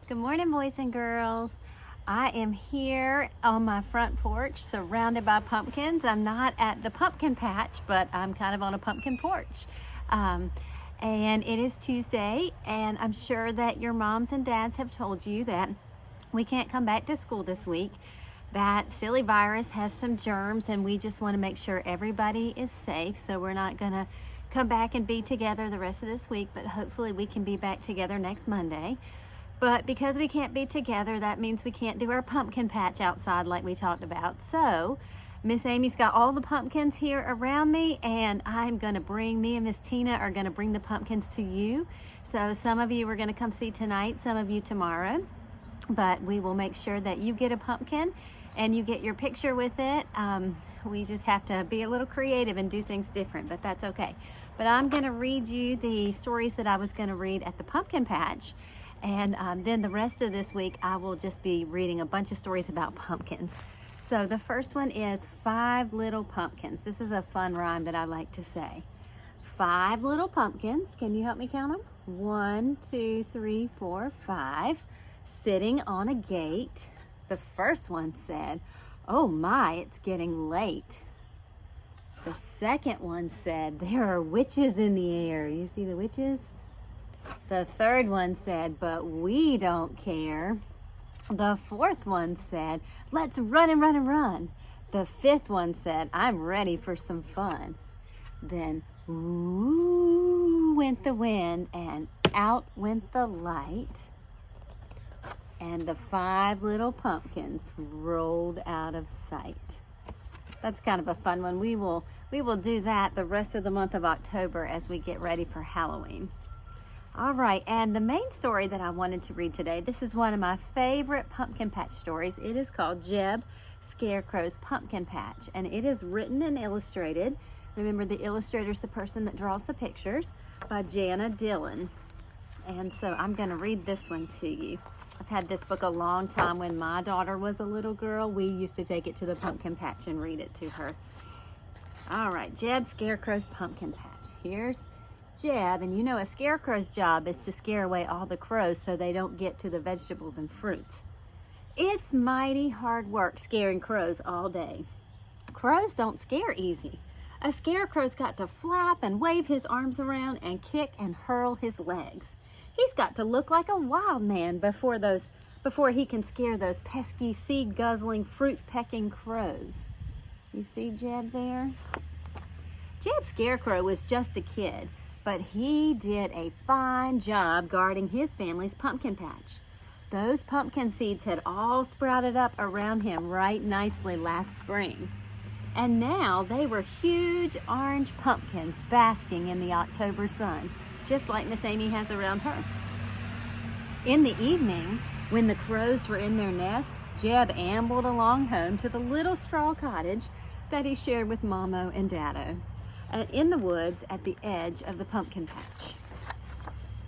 Good morning, boys and girls. I am here on my front porch surrounded by pumpkins. I'm not at the pumpkin patch, but I'm kind of on a pumpkin porch. And it is Tuesday, and I'm sure that your moms and dads have told you that we can't come back to school this week. That silly virus has some germs, and we just want to make sure everybody is safe. So we're not going to come back and be together the rest of this week, but hopefully we can be back together next Monday. But because we can't be together, that means we can't do our pumpkin patch outside like we talked about. So Miss Amy's got all the pumpkins here around me, and me and Miss Tina are gonna bring the pumpkins to you. So some of you are gonna come see tonight, some of you tomorrow, but we will make sure that you get a pumpkin and you get your picture with it. We just have to be a little creative and do things different, but that's okay. But I'm gonna read you the stories that I was gonna read at the pumpkin patch. And then the rest of this week, I will just be reading a bunch of stories about pumpkins. So the first one is 5 little pumpkins. This is a fun rhyme that I like to say. 5 little pumpkins. Can you help me count them? 1, 2, 3, 4, 5. Sitting on a gate. The first one said, "Oh my, it's getting late." The second one said, "There are witches in the air." You see the witches? The third one said, "But we don't care." The fourth one said, "Let's run and run and run." The fifth one said, "I'm ready for some fun." Then, ooh, went the wind and out went the light. And the 5 little pumpkins rolled out of sight. That's kind of a fun one. We will do that the rest of the month of October as we get ready for Halloween. All right, and the main story that I wanted to read today, this is one of my favorite pumpkin patch stories. It is called Jeb Scarecrow's Pumpkin Patch, and it is written and illustrated. Remember, the illustrator's the person that draws the pictures, by Jana Dillon. And so I'm going to read this one to you. I've had this book a long time. When my daughter was a little girl, we used to take it to the pumpkin patch and read it to her. All right, Jeb Scarecrow's Pumpkin Patch. Here's Jeb, and you know a scarecrow's job is to scare away all the crows so they don't get to the vegetables and fruits. It's mighty hard work scaring crows all day. Crows don't scare easy. A scarecrow's got to flap and wave his arms around and kick and hurl his legs. He's got to look like a wild man before he can scare those pesky seed-guzzling, fruit-pecking crows. You see Jeb there? Jeb Scarecrow was just a kid, but he did a fine job guarding his family's pumpkin patch. Those pumpkin seeds had all sprouted up around him right nicely last spring. And now they were huge orange pumpkins basking in the October sun, just like Miss Amy has around her. In the evenings, when the crows were in their nest, Jeb ambled along home to the little straw cottage that he shared with Mommo and Daddo, in the woods at the edge of the pumpkin patch.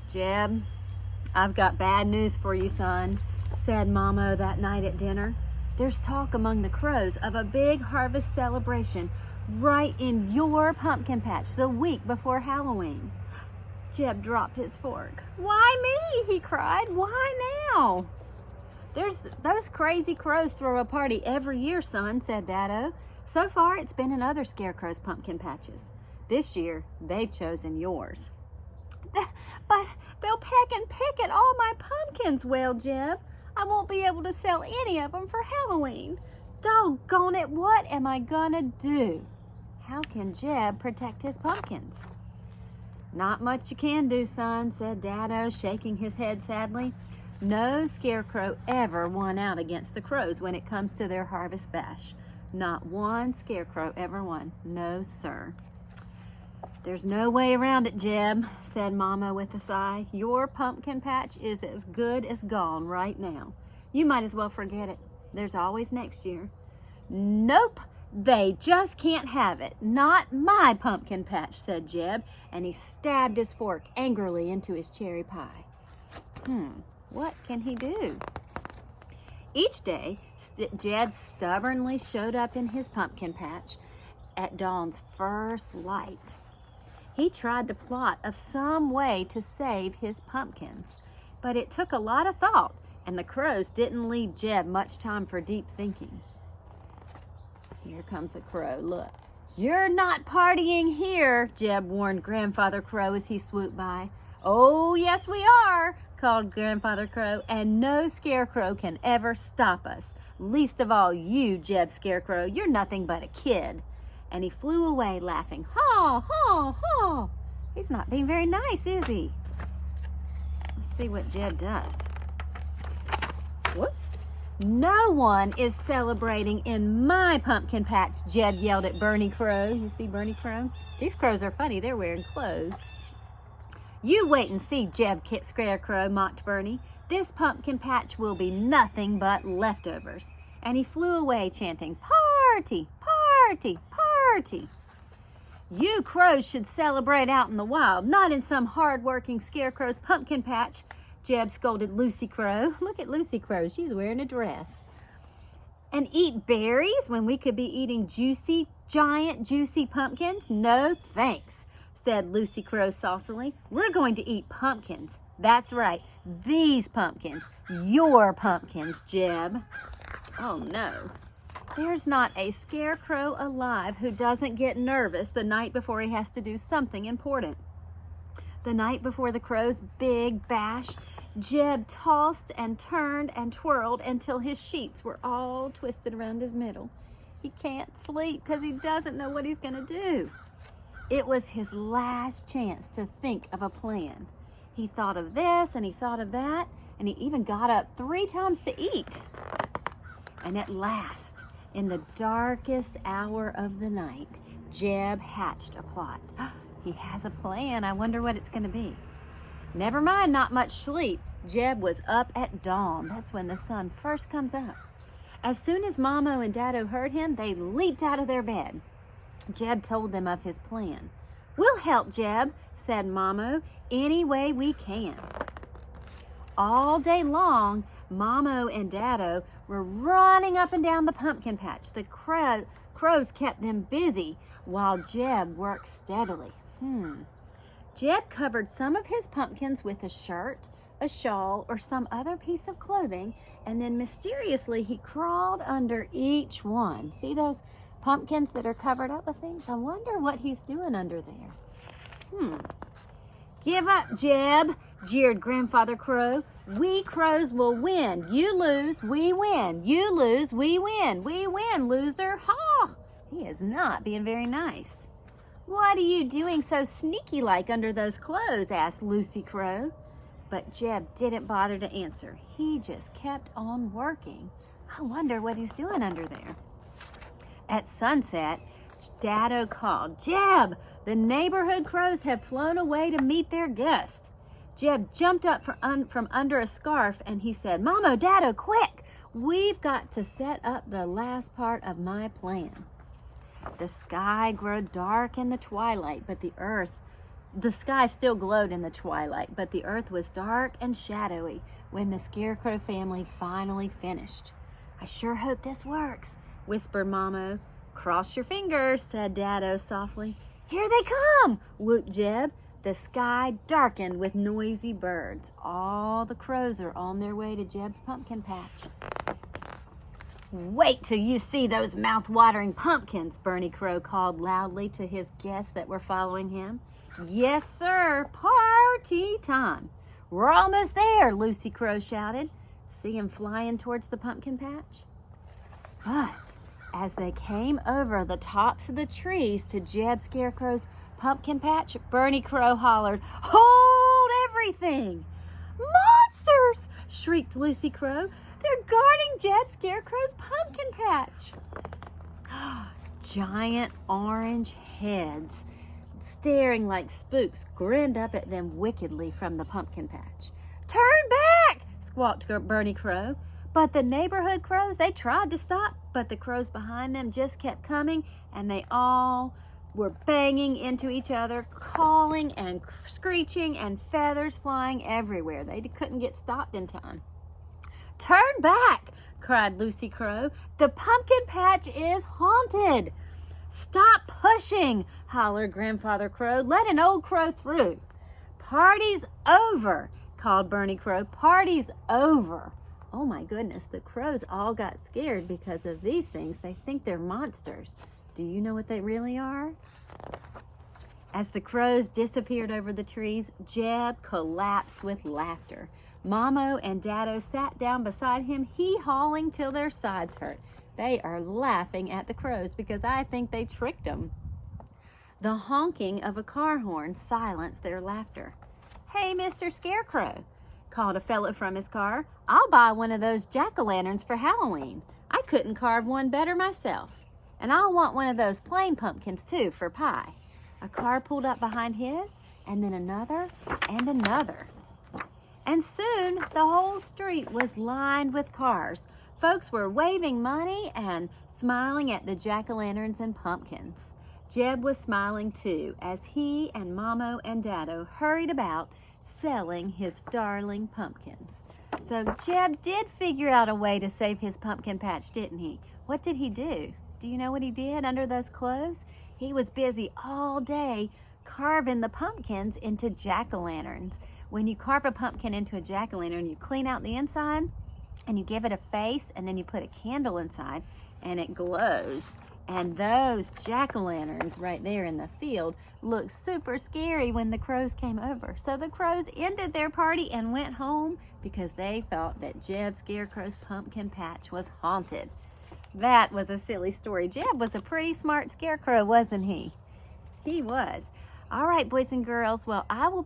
"Jeb, I've got bad news for you, son," said Mommo that night at dinner. "There's talk among the crows of a big harvest celebration right in your pumpkin patch the week before Halloween." Jeb dropped his fork. "Why me?" he cried. "Why now?" Those crazy crows throw a party every year, son," said Daddo. "So far, it's been in other scarecrows' pumpkin patches. This year, they've chosen yours." "But they'll peck and pick at all my pumpkins," wailed Jeb. "I won't be able to sell any of them for Halloween. Doggone it, what am I gonna do?" How can Jeb protect his pumpkins? "Not much you can do, son," said Daddo, shaking his head sadly. "No scarecrow ever won out against the crows when it comes to their harvest bash. Not one scarecrow ever won. No, sir." "There's no way around it, Jeb," said Mama with a sigh. "Your pumpkin patch is as good as gone right now. You might as well forget it. There's always next year." "Nope, they just can't have it. Not my pumpkin patch," said Jeb, and he stabbed his fork angrily into his cherry pie. What can he do? Each day, Jeb stubbornly showed up in his pumpkin patch at dawn's first light. He tried to plot of some way to save his pumpkins, but it took a lot of thought and the crows didn't leave Jeb much time for deep thinking. Here comes a crow, look. "You're not partying here," Jeb warned Grandfather Crow as he swooped by. "Oh, yes we are," called Grandfather Crow, "and no scarecrow can ever stop us. Least of all you, Jeb Scarecrow. You're nothing but a kid." And he flew away laughing. Haw, haw, haw. He's not being very nice, is he? Let's see what Jeb does. Whoops. "No one is celebrating in my pumpkin patch," Jeb yelled at Bernie Crow. You see Bernie Crow? These crows are funny. They're wearing clothes. "You wait and see, Jeb Scarecrow," mocked Bernie. "This pumpkin patch will be nothing but leftovers." And he flew away chanting, "Party, party, party." "You crows should celebrate out in the wild, not in some hard-working scarecrow's pumpkin patch," Jeb scolded Lucy Crow. Look at Lucy Crow. She's wearing a dress. "And eat berries when we could be eating giant, juicy pumpkins? No thanks," said Lucy Crow saucily. "We're going to eat pumpkins. That's right, these pumpkins. Your pumpkins, Jeb." Oh no. There's not a scarecrow alive who doesn't get nervous the night before he has to do something important. The night before the crow's big bash, Jeb tossed and turned and twirled until his sheets were all twisted around his middle. He can't sleep because he doesn't know what he's going to do. It was his last chance to think of a plan. He thought of this and he thought of that, and he even got up 3 times to eat. And at last, in the darkest hour of the night, Jeb hatched a plot. He has a plan. I wonder what it's going to be. Never mind not much sleep. Jeb was up at dawn. That's when the sun first comes up. As soon as Mamo and Dado heard him, they leaped out of their bed. Jeb told them of his plan. "We'll help, Jeb," said Mamo, "any way we can." All day long, Mamo and Dado were running up and down the pumpkin patch. The crows kept them busy while Jeb worked steadily. Jeb covered some of his pumpkins with a shirt, a shawl, or some other piece of clothing, and then mysteriously he crawled under each one. See those pumpkins that are covered up with things? I wonder what he's doing under there. "Give up, Jeb," jeered Grandfather Crow. "We crows will win. You lose, we win. You lose, we win. We win, loser." Ha! He is not being very nice. "What are you doing so sneaky-like under those clothes?" asked Lucy Crow. But Jeb didn't bother to answer. He just kept on working. I wonder what he's doing under there. At sunset, Dado called, "Jeb, the neighborhood crows have flown away to meet their guest." Jeb jumped up from under a scarf and he said, "Mamo, Dado, quick! We've got to set up the last part of my plan." The sky grew dark in the twilight, but the sky still glowed in the twilight, but the earth was dark and shadowy when the Scarecrow family finally finished. "I sure hope this works," whispered Mamo. "Cross your fingers," said Dado softly. "Here they come," whooped Jeb. The sky darkened with noisy birds. All the crows are on their way to Jeb's pumpkin patch. "Wait till you see those mouth-watering pumpkins," Bernie Crow called loudly to his guests that were following him. "Yes, sir, party time." "We're almost there," Lucy Crow shouted. See him flying towards the pumpkin patch? But as they came over the tops of the trees to Jeb Scarecrow's pumpkin patch, Bernie Crow hollered, "Hold everything!" "Monsters!" shrieked Lucy Crow. "They're guarding Jeb Scarecrow's pumpkin patch." Giant orange heads, staring like spooks, grinned up at them wickedly from the pumpkin patch. "Turn back!" squawked Bernie Crow. But the neighborhood crows, they tried to stop, but the crows behind them just kept coming, and they all were banging into each other, calling and screeching, and feathers flying everywhere. They couldn't get stopped in time. "Turn back!" cried Lucy Crow. "The pumpkin patch is haunted." "Stop pushing!" hollered Grandfather Crow. "Let an old crow through." "Party's over!" called Bernie Crow. "Party's over!" Oh my goodness, the crows all got scared because of these things. They think they're monsters. Do you know what they really are? As the crows disappeared over the trees, Jeb collapsed with laughter. Mamo and Daddo sat down beside him, hee-hawing till their sides hurt. They are laughing at the crows because I think they tricked them. The honking of a car horn silenced their laughter. "Hey, Mr. Scarecrow," called a fellow from his car. "I'll buy one of those jack-o'-lanterns for Halloween. I couldn't carve one better myself. And I'll want one of those plain pumpkins, too, for pie." A car pulled up behind his, and then another, and another. And soon, the whole street was lined with cars. Folks were waving money and smiling at the jack-o'-lanterns and pumpkins. Jeb was smiling too, as he and Mamo and Daddo hurried about selling his darling pumpkins. So Jeb did figure out a way to save his pumpkin patch, didn't he? What did he do? Do you know what he did under those clothes? He was busy all day carving the pumpkins into jack-o'-lanterns. When you carve a pumpkin into a jack-o'-lantern, you clean out the inside and you give it a face, and then you put a candle inside and it glows. And those jack-o'-lanterns right there in the field looked super scary when the crows came over. So the crows ended their party and went home because they thought that Jeb Scarecrow's pumpkin patch was haunted. That was a silly story. Jeb was a pretty smart scarecrow, wasn't he? He was. All right, boys and girls. Well, I will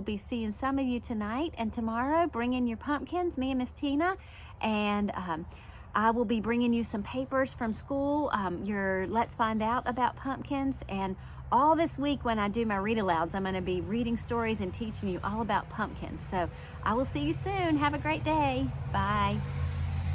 be seeing some of you tonight and tomorrow, bringing your pumpkins, me and Miss Tina, and I will be bringing you some papers from school, your Let's Find Out About Pumpkins, and all this week when I do my read alouds, I'm going to be reading stories and teaching you all about pumpkins. So I will see you soon. Have a great day. Bye.